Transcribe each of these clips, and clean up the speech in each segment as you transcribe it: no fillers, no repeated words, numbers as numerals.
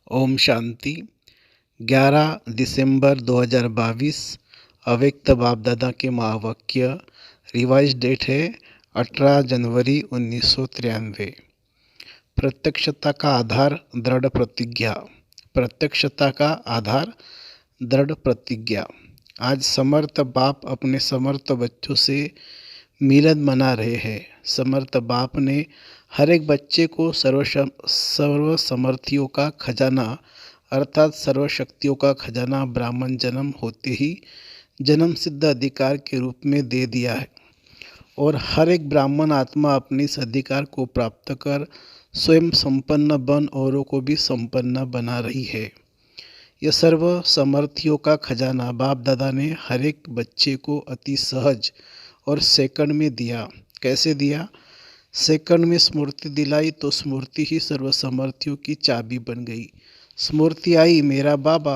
ओम शांति। 11 दिसंबर 2022 अव्यक्त बाप दादा के महावाक्य। रिवाइज डेट है 18 जनवरी 1993। प्रत्यक्षता का आधार दृढ़ प्रतिज्ञा। प्रत्यक्षता का आधार दृढ़ प्रतिज्ञा। आज समर्थ बाप अपने समर्थ बच्चों से मिलन मना रहे हैं। समर्थ बाप ने हर एक बच्चे को सर्वसमर्थियों का खजाना अर्थात सर्वशक्तियों का खजाना ब्राह्मण जन्म होते ही जन्म सिद्ध अधिकार के रूप में दे दिया है और हर एक ब्राह्मण आत्मा अपने इस अधिकार को प्राप्त कर स्वयं संपन्न बन औरों को भी संपन्न बना रही है। यह सर्व समर्थियों का खजाना बाप दादा ने हर एक बच्चे को अति सहज और सेकंड में दिया। कैसे दिया? सेकंड में स्मृति दिलाई तो स्मृति ही सर्वसमर्थियों की चाबी बन गई। स्मृति आई मेरा बाबा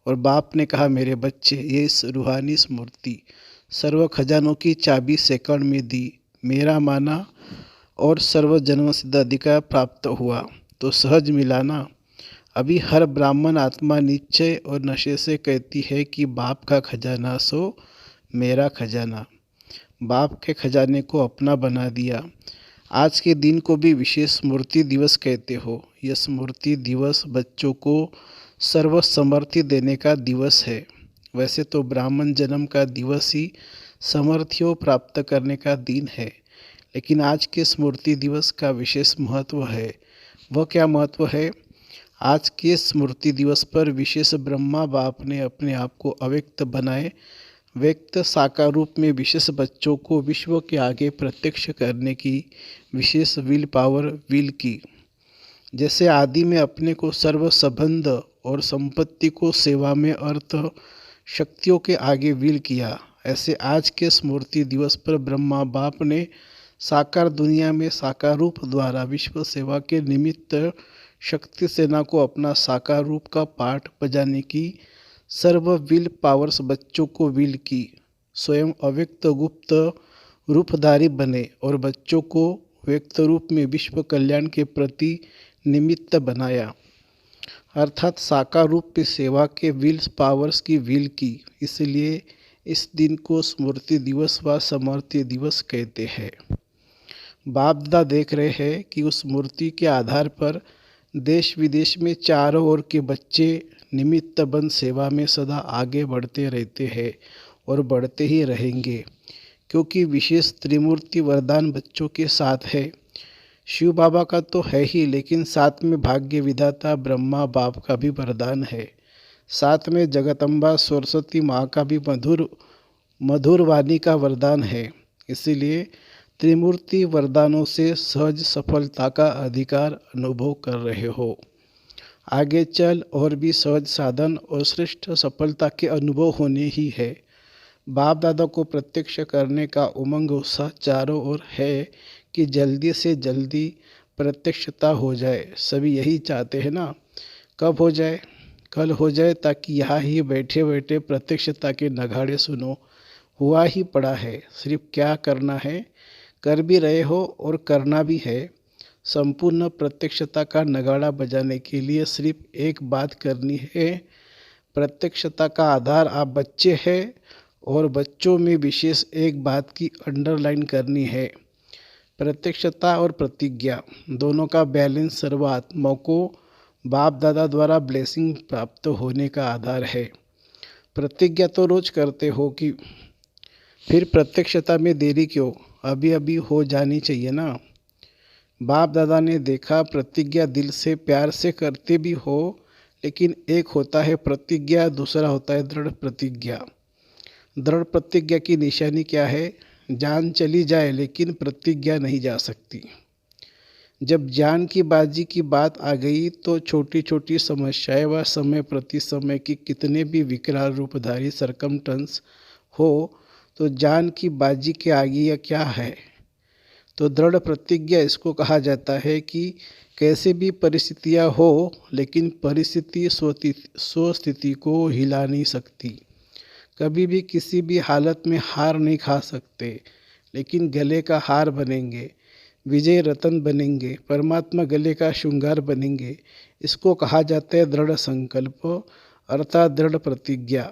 और बाप ने कहा मेरे बच्चे। ये इस रूहानी स्मृति सर्व खजानों की चाबी सेकंड में दी। मेरा माना और सर्व जन्म सिद्ध अधिकार प्राप्त हुआ तो सहज मिलाना। अभी हर ब्राह्मण आत्मा निश्चय और नशे से कहती है कि बाप का खजाना सो मेरा खजाना। बाप के खजाने को अपना बना दिया। आज के दिन को भी विशेष स्मृति दिवस कहते हो। यह स्मृति दिवस बच्चों को सर्वसमर्थि देने का दिवस है। वैसे तो ब्राह्मण जन्म का दिवस ही समर्थियों प्राप्त करने का दिन है, लेकिन आज के स्मृति दिवस का विशेष महत्व है। वह क्या महत्व है? आज के स्मृति दिवस पर विशेष ब्रह्मा बाप ने अपने आप को अव्यक्त बनाए व्यक्त साकार रूप में विशेष बच्चों को विश्व के आगे प्रत्यक्ष करने की विशेष विल पावर विल की। जैसे आदि में अपने को सर्व संबंध और संपत्ति को सेवा में अर्थ शक्तियों के आगे विल किया, ऐसे आज के स्मृति दिवस पर ब्रह्मा बाप ने साकार दुनिया में साकार रूप द्वारा विश्व सेवा के निमित्त शक्ति सेना को अपना साकार रूप का पाठ बजाने की सर्व विल पावर्स बच्चों को विल की। स्वयं अव्यक्त गुप्त रूपधारी बने और बच्चों को व्यक्त रूप में विश्व कल्याण के प्रति निमित्त बनाया, अर्थात साकार रूप में सेवा के विल पावर्स की विल की। इसलिए इस दिन को स्मृति दिवस व समर्थि दिवस कहते हैं। बाप दादा देख रहे हैं कि उस स्मृति के आधार पर देश विदेश में चारों ओर के बच्चे निमित्त बन सेवा में सदा आगे बढ़ते रहते हैं और बढ़ते ही रहेंगे, क्योंकि विशेष त्रिमूर्ति वरदान बच्चों के साथ है। शिव बाबा का तो है ही, लेकिन साथ में भाग्य विधाता ब्रह्मा बाप का भी वरदान है। साथ में जगदम्बा सरस्वती माँ का भी मधुर वाणी का वरदान है। इसीलिए त्रिमूर्ति वरदानों से सहज सफलता का अधिकार अनुभव कर रहे हो। आगे चल और भी सहज साधन और श्रेष्ठ सफलता के अनुभव होने ही है। बाप दादा को प्रत्यक्ष करने का उमंग उत्साह चारों ओर है कि जल्दी से जल्दी प्रत्यक्षता हो जाए। सभी यही चाहते हैं ना। कब हो जाए? कल हो जाए, ताकि यहाँ ही बैठे बैठे प्रत्यक्षता के नगाड़े सुनो। हुआ ही पड़ा है, सिर्फ क्या करना है कर भी रहे हो और करना भी है। संपूर्ण प्रत्यक्षता का नगाड़ा बजाने के लिए सिर्फ एक बात करनी है। प्रत्यक्षता का आधार आप बच्चे हैं और बच्चों में विशेष एक बात की अंडरलाइन करनी है। प्रत्यक्षता और प्रतिज्ञा दोनों का बैलेंस सर्व आत्माओं को बाप दादा द्वारा ब्लेसिंग प्राप्त होने का आधार है। प्रतिज्ञा तो रोज करते हो कि फिर प्रत्यक्षता में देरी क्यों? अभी अभी हो जानी चाहिए ना। बाप दादा ने देखा प्रतिज्ञा दिल से प्यार से करते भी हो, लेकिन एक होता है प्रतिज्ञा, दूसरा होता है दृढ़ प्रतिज्ञा। दृढ़ प्रतिज्ञा की निशानी क्या है? जान चली जाए लेकिन प्रतिज्ञा नहीं जा सकती। जब जान की बाजी की बात आ गई तो छोटी छोटी समस्याएं व समय प्रति समय की कितने भी विकराल रूपधारी सरकमस्टेंस हो तो जान की बाजी के आगे यह क्या है? तो दृढ़ प्रतिज्ञा इसको कहा जाता है कि कैसे भी परिस्थितियां हो, लेकिन परिस्थिति स्वस्थिति को हिला नहीं सकती। कभी भी किसी भी हालत में हार नहीं खा सकते, लेकिन गले का हार बनेंगे। विजय रतन बनेंगे, परमात्मा गले का श्रृंगार बनेंगे। इसको कहा जाता है दृढ़ संकल्प अर्थात दृढ़ प्रतिज्ञा।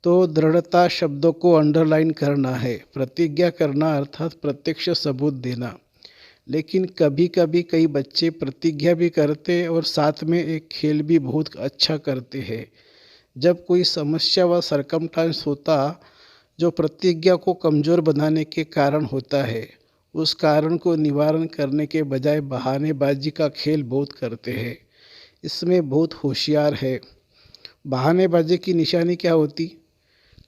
तो दृढ़ता शब्दों को अंडरलाइन करना है, प्रतिज्ञा करना अर्थात प्रत्यक्ष सबूत देना। लेकिन कभी कभी कई बच्चे प्रतिज्ञा भी करते और साथ में एक खेल भी बहुत अच्छा करते हैं। जब कोई समस्या व सरकमस्टांस होता जो प्रतिज्ञा को कमज़ोर बनाने के कारण होता है, उस कारण को निवारण करने के बजाय बहानेबाजी का खेल बहुत करते हैं। इसमें बहुत होशियार है। बहानेबाजी की निशानी क्या होती?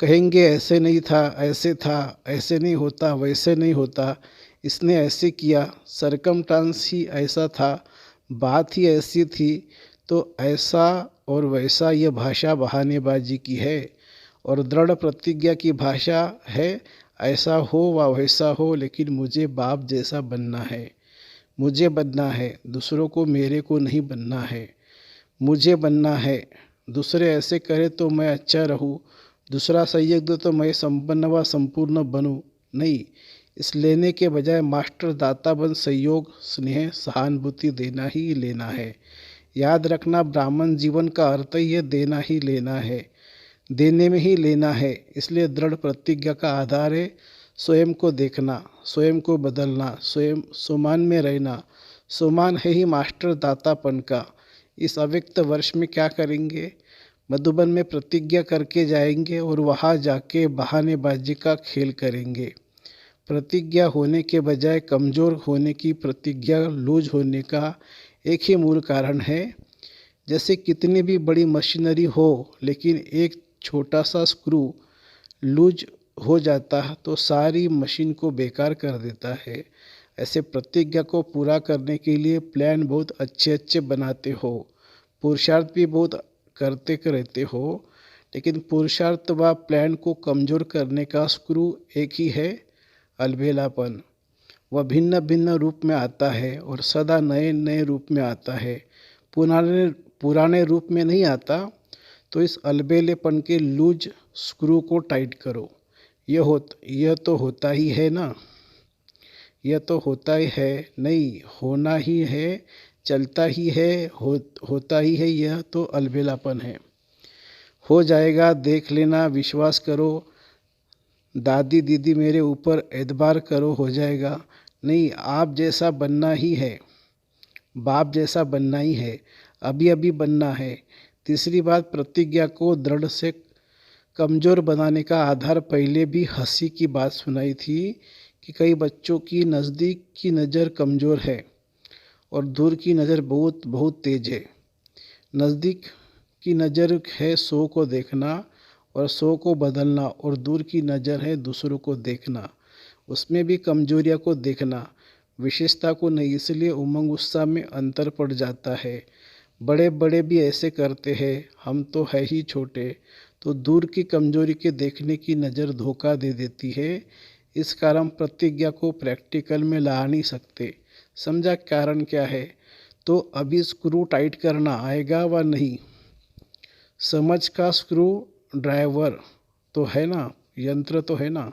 कहेंगे ऐसे नहीं था, ऐसे था, ऐसे नहीं होता, वैसे नहीं होता, इसने ऐसे किया, सरकमस्टांस ही ऐसा था, बात ही ऐसी थी, तो ऐसा और वैसा यह भाषा बहानेबाजी की है। और दृढ़ प्रतिज्ञा की भाषा है ऐसा हो व वैसा हो, लेकिन मुझे बाप जैसा बनना है, मुझे बनना है, दूसरों को मेरे को नहीं बनना है, मुझे बनना है। दूसरे ऐसे करे तो मैं अच्छा रहूं, दूसरा सहयोग दो तो मैं संपन्न व संपूर्ण बनूं। नहीं, इस लेने के बजाय मास्टर दाता बन सहयोग, स्नेह, सहानुभूति देना ही लेना है। याद रखना, ब्राह्मण जीवन का अर्थ ही है देना ही लेना है, देने में ही लेना है। इसलिए दृढ़ प्रतिज्ञा का आधार है स्वयं को देखना, स्वयं को बदलना, स्वयं सोमान में रहना। सोमान है ही मास्टर दातापन का। इस अव्यक्त वर्ष में क्या करेंगे? मधुबन में प्रतिज्ञा करके जाएंगे और वहाँ जाके बहानेबाजी का खेल करेंगे। प्रतिज्ञा होने के बजाय कमज़ोर होने की प्रतिज्ञा लूज होने का एक ही मूल कारण है। जैसे कितनी भी बड़ी मशीनरी हो, लेकिन एक छोटा सा स्क्रू लूज हो जाता है तो सारी मशीन को बेकार कर देता है। ऐसे प्रतिज्ञा को पूरा करने के लिए प्लान बहुत अच्छे अच्छे बनाते हो, पुरुषार्थ भी बहुत करते रहते हो, लेकिन पुरुषार्थ व प्लान को कमज़ोर करने का स्क्रू एक ही है, अलबेलापन। वह भिन्न भिन्न रूप में आता है और सदा नए नए रूप में आता है, पुराने पुराने रूप में नहीं आता। तो इस अलबेलेपन के लूज स्क्रू को टाइट करो। यह तो होता ही है ना, यह तो होता ही है, नहीं होना ही है, चलता ही है, होता ही है, यह तो अलबेलापन है। हो जाएगा, देख लेना, विश्वास करो, दादी दीदी मेरे ऊपर एतबार करो, हो जाएगा। नहीं, आप जैसा बनना ही है, बाप जैसा बनना ही है, अभी अभी बनना है। तीसरी बात, प्रतिज्ञा को दृढ़ से कमज़ोर बनाने का आधार पहले भी हंसी की बात सुनाई थी कि कई बच्चों की नज़दीक की नज़र कमज़ोर है और दूर की नज़र बहुत बहुत तेज है। नज़दीक की नज़र है 100 को देखना और 100 को बदलना, और दूर की नज़र है दूसरों को देखना, उसमें भी कमजोरियां को देखना, विशेषता को नहीं। इसलिए उमंग उत्साह में अंतर पड़ जाता है। बड़े बड़े भी ऐसे करते हैं, हम तो है ही छोटे, तो दूर की कमजोरी के देखने की नज़र धोखा दे देती है। इस कारण प्रतिज्ञा को प्रैक्टिकल में ला नहीं सकते। समझा कारण क्या है? तो अभी स्क्रू टाइट करना आएगा व नहीं, समझ का स्क्रू ड्राइवर तो है ना, यंत्र तो है ना।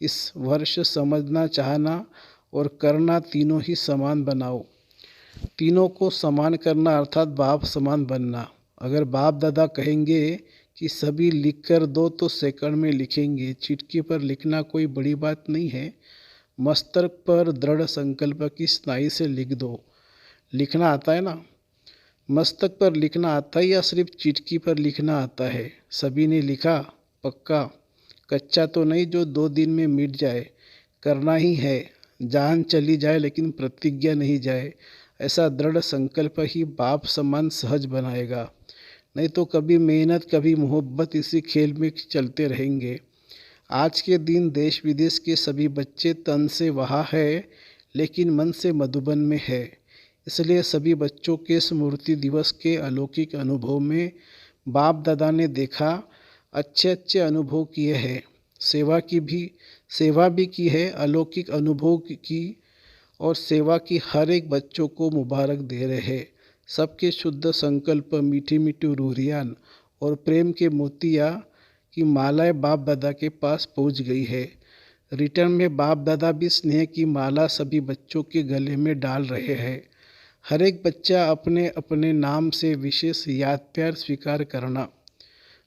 इस वर्ष समझना, चाहना और करना तीनों ही समान बनाओ। तीनों को समान करना अर्थात बाप समान बनना। अगर बाप दादा कहेंगे कि सभी लिख कर दो तो सेकंड में लिखेंगे। चिटकी पर लिखना कोई बड़ी बात नहीं है, मस्तक पर दृढ़ संकल्प की स्नायु से लिख दो। लिखना आता है ना? मस्तक पर लिखना आता है या सिर्फ चिटकी पर लिखना आता है? सभी ने लिखा पक्का, कच्चा तो नहीं जो 2 दिन में मिट जाए। करना ही है, जान चली जाए लेकिन प्रतिज्ञा नहीं जाए। ऐसा दृढ़ संकल्प ही बाप समान सहज बनाएगा। नहीं तो कभी मेहनत कभी मोहब्बत इसी खेल में चलते रहेंगे। आज के दिन देश विदेश के सभी बच्चे तन से वहाँ है लेकिन मन से मधुबन में है। इसलिए सभी बच्चों के स्मृति दिवस के अलौकिक अनुभव में बाप दादा ने देखा, अच्छे अच्छे अनुभव किए हैं, सेवा भी की है, अलौकिक अनुभव की और सेवा की। हर एक बच्चों को मुबारक दे रहे हैं। सबके शुद्ध संकल्प, मीठी मीठी रूहियान और प्रेम के मोतिया की मालाएं बाप दादा के पास पहुंच गई है। रिटर्न में बाप दादा भी स्नेह की माला सभी बच्चों के गले में डाल रहे हैं। हर एक बच्चा अपने अपने नाम से विशेष याद प्यार स्वीकार करना।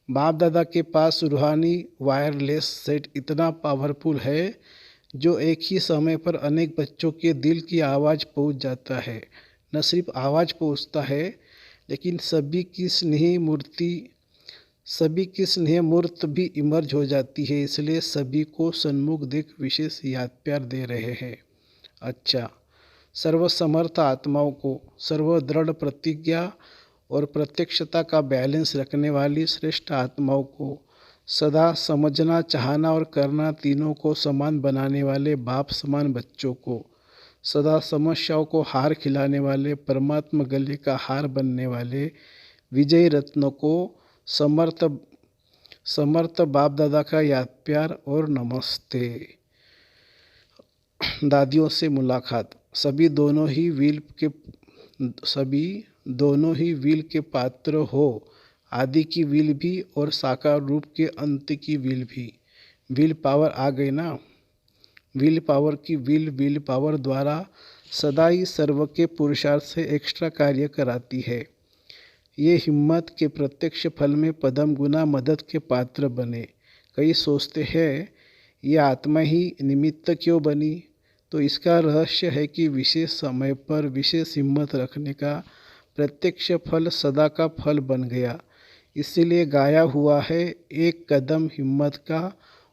बाप दादा के पास रूहानी वायरलेस सेट इतना पावरफुल है जो एक ही समय पर अनेक बच्चों के दिल की आवाज़ पहुंच जाता है। न सिर्फ आवाज़ पहुंचता है लेकिन सभी की स्नेह मूर्त भी इमर्ज हो जाती है। इसलिए सभी को सन्मुख देख विशेष याद प्यार दे रहे हैं। अच्छा, सर्वसमर्थ आत्माओं को सर्वदृढ़ प्रतिज्ञा और प्रत्यक्षता का बैलेंस रखने वाली श्रेष्ठ आत्माओं को सदा समझना चाहना और करना तीनों को समान बनाने वाले बाप समान बच्चों को सदा समस्याओं को हार खिलाने वाले परमात्मा गले का हार बनने वाले विजय रत्न को समर्थ समर्थ बाप दादा का याद प्यार और नमस्ते। दादियों से मुलाकात। सभी दोनों ही विल के पात्र हो, आदि की विल भी और साकार रूप के अंत की विल भी। विल पावर आ गई ना। विल पावर की विल पावर द्वारा सदा ही सर्व के पुरुषार्थ से एक्स्ट्रा कार्य कराती है। ये हिम्मत के प्रत्यक्ष फल में पदम गुना मदद के पात्र बने। कई सोचते हैं ये आत्मा ही निमित्त क्यों बनी, तो इसका रहस्य है कि विशेष समय पर विशेष हिम्मत रखने का प्रत्यक्ष फल सदा का फल बन गया। इसीलिए गाया हुआ है, एक कदम हिम्मत का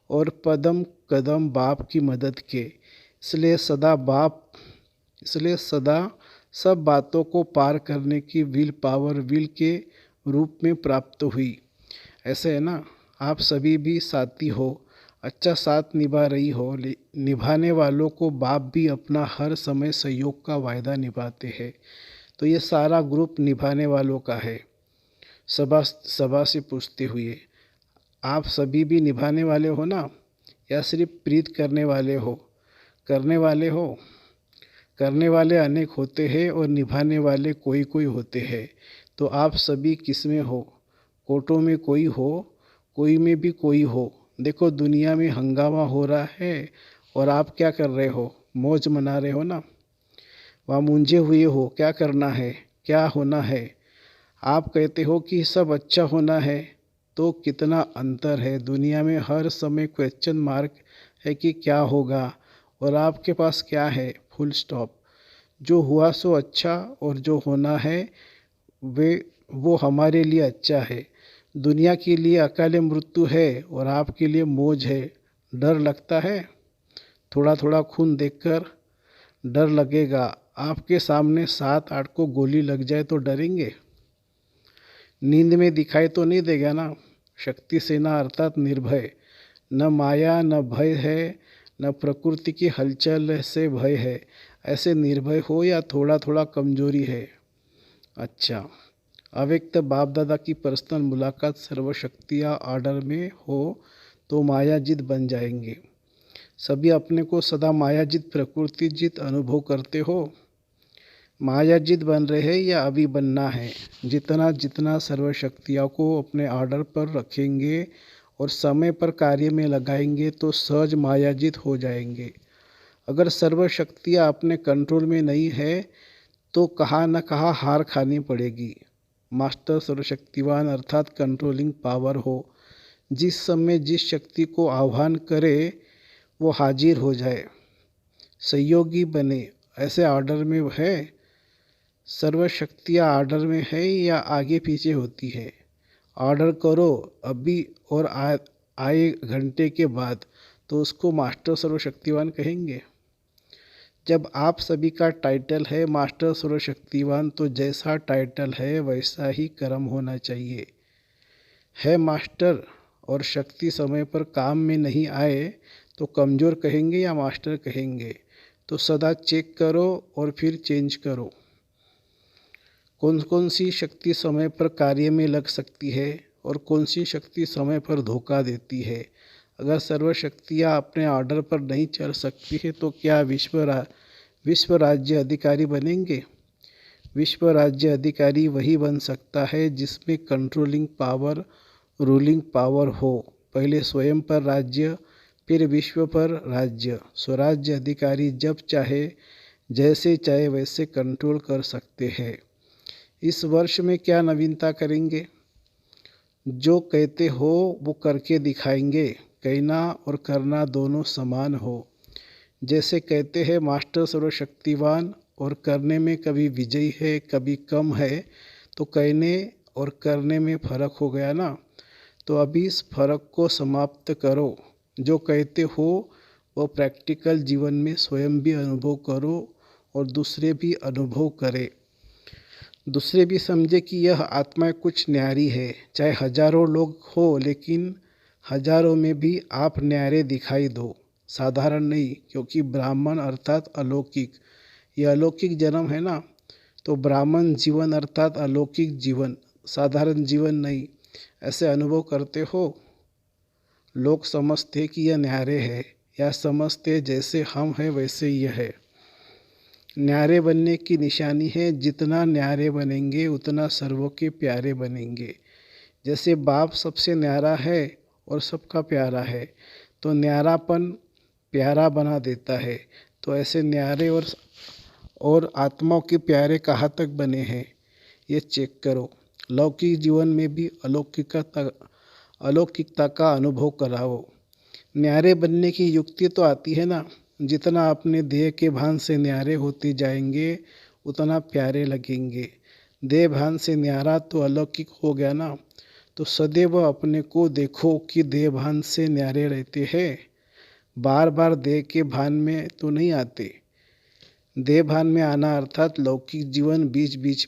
और पदम कदम बाप की मदद के। इसलिए सदा सब बातों को पार करने की विल पावर विल के रूप में प्राप्त हुई। ऐसे है ना, आप सभी भी साथी हो, अच्छा साथ निभा रही हो। निभाने वालों को बाप भी अपना हर समय सहयोग का वायदा निभाते हैं। तो ये सारा ग्रुप निभाने वालों का है। सभा से पूछते हुए, आप सभी भी निभाने वाले हो ना, या सिर्फ प्रीत करने वाले हो? करने वाले अनेक होते हैं और निभाने वाले कोई कोई होते हैं। तो आप सभी किसमें हो? कोटों में कोई हो, कोई में भी कोई हो। देखो दुनिया में हंगामा हो रहा है और आप क्या कर रहे हो? मौज मना रहे हो ना। वहाँ मूंझे हुए हो, क्या करना है, क्या होना है। आप कहते हो कि सब अच्छा होना है, तो कितना अंतर है। दुनिया में हर समय क्वेश्चन मार्क है कि क्या होगा, और आपके पास क्या है? Full stop. जो हुआ सो अच्छा, और जो होना है वो हमारे लिए अच्छा है। दुनिया के लिए अकाले मृत्यु है और आपके लिए मौज है। डर लगता है? थोड़ा थोड़ा खून देखकर डर लगेगा। आपके सामने 7-8 को गोली लग जाए तो डरेंगे? नींद में दिखाई तो नहीं देगा ना। शक्ति सेना अर्थात निर्भय। न माया न भय है, न प्रकृति की हलचल से भय है। ऐसे निर्भय हो या थोड़ा थोड़ा कमजोरी है? अच्छा, अव्यक्त बाप दादा की पर्सनल मुलाकात सर्वशक्तियाँ ऑर्डर में हो तो मायाजित बन जाएंगे। सभी अपने को सदा मायाजित प्रकृतिजित अनुभव करते हो। मायाजित बन रहे हैं या अभी बनना है? जितना सर्वशक्तियों को अपने ऑर्डर पर रखेंगे और समय पर कार्य में लगाएंगे तो सहज मायाजित हो जाएंगे। अगर सर्वशक्तियाँ अपने कंट्रोल में नहीं है तो कहाँ न कहाँ हार खानी पड़ेगी। मास्टर सर्वशक्तिवान अर्थात कंट्रोलिंग पावर हो। जिस समय जिस शक्ति को आह्वान करे वो हाजिर हो जाए, सहयोगी बने। ऐसे ऑर्डर में है? सर्वशक्तियाँ ऑर्डर में है या आगे पीछे होती है? ऑर्डर करो अभी और आए घंटे के बाद, तो उसको मास्टर सर्वशक्तिवान कहेंगे। जब आप सभी का टाइटल है मास्टर सर्वशक्तिवान, तो जैसा टाइटल है वैसा ही कर्म होना चाहिए। है मास्टर और शक्ति समय पर काम में नहीं आए तो कमज़ोर कहेंगे या मास्टर कहेंगे? तो सदा चेक करो और फिर चेंज करो। कौन कौन सी शक्ति समय पर कार्य में लग सकती है और कौन सी शक्ति समय पर धोखा देती है। अगर सर्वशक्तियाँ अपने ऑर्डर पर नहीं चल सकती है तो क्या विश्व राज्य अधिकारी बनेंगे? विश्व राज्य अधिकारी वही बन सकता है जिसमें कंट्रोलिंग पावर रूलिंग पावर हो। पहले स्वयं पर राज्य फिर विश्व पर राज्य, स्वराज्य अधिकारी जब चाहे जैसे चाहे वैसे कंट्रोल कर सकते हैं। इस वर्ष में क्या नवीनता करेंगे? जो कहते हो वो करके दिखाएंगे। कहना और करना दोनों समान हो। जैसे कहते हैं मास्टर सर्वशक्तिवान और करने में कभी विजयी है कभी कम है, तो कहने और करने में फ़र्क हो गया ना। तो अभी इस फ़र्क को समाप्त करो। जो कहते हो वो प्रैक्टिकल जीवन में स्वयं भी अनुभव करो और दूसरे भी अनुभव करें। दूसरे भी समझे कि यह आत्मा कुछ न्यारी है। चाहे हजारों लोग हो, लेकिन हजारों में भी आप न्यारे दिखाई दो, साधारण नहीं। क्योंकि ब्राह्मण अर्थात अलौकिक, यह अलौकिक जन्म है ना। तो ब्राह्मण जीवन अर्थात अलौकिक जीवन, साधारण जीवन नहीं। ऐसे अनुभव करते हो। लोग समझते कि यह न्यारे है, या समझते जैसे हम हैं वैसे यह है। न्यारे बनने की निशानी है, जितना न्यारे बनेंगे उतना सर्वों के प्यारे बनेंगे। जैसे बाप सबसे न्यारा है और सबका प्यारा है, तो न्यारापन प्यारा बना देता है। तो ऐसे न्यारे और आत्माओं के प्यारे कहाँ तक बने हैं, ये चेक करो। लौकिक जीवन में भी अलौकिकता का अनुभव कराओ। न्यारे बनने की युक्ति तो आती है ना। जितना अपने देह के भान से न्यारे होते जाएंगे उतना प्यारे लगेंगे। देह भान से न्यारा तो अलौकिक हो गया ना। तो सदैव अपने को देखो कि देह भान से न्यारे रहते हैं। बार बार देह के भान में तो नहीं आते। देह भान में आना अर्थात लौकिक जीवन बीच बीच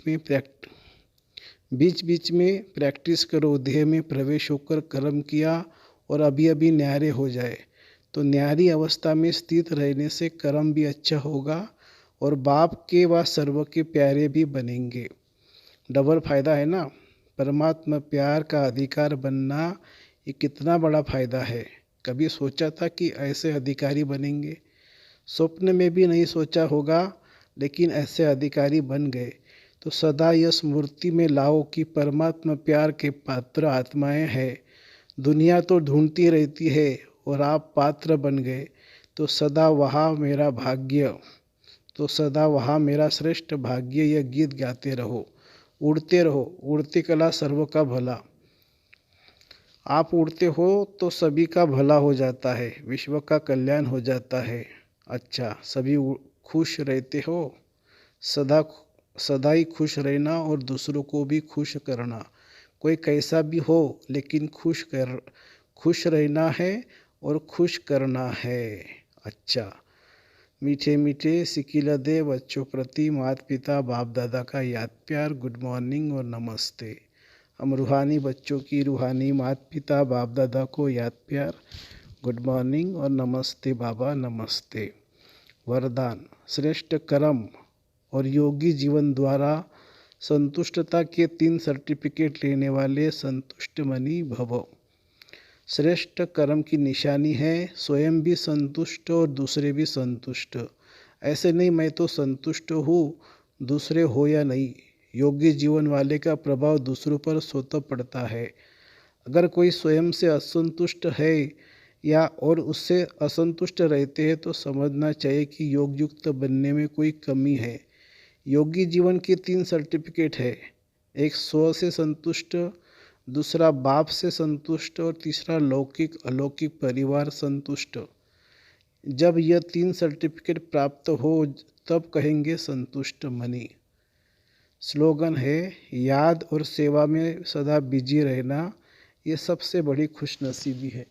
में प्रैक्टिस करो। देह में प्रवेश होकर कर्म किया और अभी अभी न्यारे हो जाए, तो न्यारी अवस्था में स्थित रहने से कर्म भी अच्छा होगा और बाप के व सर्व के प्यारे भी बनेंगे। डबल फायदा है ना। परमात्मा प्यार का अधिकार बनना, ये कितना बड़ा फायदा है। कभी सोचा था कि ऐसे अधिकारी बनेंगे? स्वप्न में भी नहीं सोचा होगा, लेकिन ऐसे अधिकारी बन गए। तो सदा यह स्मृति में लाओ कि परमात्मा प्यार के पात्र आत्माएं हैं। दुनिया तो ढूंढती रहती है और आप पात्र बन गए। तो सदा वहाँ मेरा भाग्य, तो सदा वहाँ मेरा श्रेष्ठ भाग्य, यह गीत गाते रहो। उड़ते रहो, उड़ती कला सर्व का भला। आप उड़ते हो तो सभी का भला हो जाता है, विश्व का कल्याण हो जाता है। अच्छा, सभी खुश रहते हो। सदा ही खुश रहना और दूसरों को भी खुश करना। कोई कैसा भी हो, लेकिन खुश रहना है और खुश करना है। अच्छा, मीठे मीठे सिकिलदे बच्चों प्रति माता पिता बाप दादा का याद प्यार, गुड मॉर्निंग और नमस्ते। हम रूहानी बच्चों की रूहानी माता पिता बाप दादा को याद प्यार, गुड मॉर्निंग और नमस्ते बाबा, नमस्ते। वरदान, श्रेष्ठ कर्म और योगी जीवन द्वारा संतुष्टता के 3 सर्टिफिकेट लेने वाले संतुष्ट मनी भव। श्रेष्ठ कर्म की निशानी है स्वयं भी संतुष्ट और दूसरे भी संतुष्ट। ऐसे नहीं मैं तो संतुष्ट हूँ, दूसरे हो या नहीं। योगी जीवन वाले का प्रभाव दूसरों पर स्वतः पड़ता है। अगर कोई स्वयं से असंतुष्ट है या और उससे असंतुष्ट रहते हैं, तो समझना चाहिए कि योग युक्त बनने में कोई कमी है। योगी जीवन के 3 सर्टिफिकेट है। एक स्व से संतुष्ट, दूसरा बाप से संतुष्ट और तीसरा लौकिक अलौकिक परिवार संतुष्ट। जब यह 3 सर्टिफिकेट प्राप्त हो तब कहेंगे संतुष्ट मनी। स्लोगन है, याद और सेवा में सदा बिजी रहना, ये सबसे बड़ी खुशनसीबी है।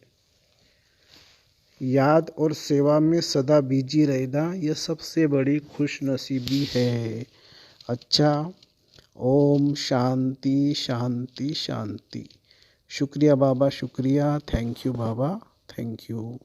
याद और सेवा में सदा बिजी रहना, यह सबसे बड़ी खुशनसीबी है। अच्छा, ओम शांति शांति शांति। शुक्रिया बाबा, शुक्रिया। Thank you Baba, thank you.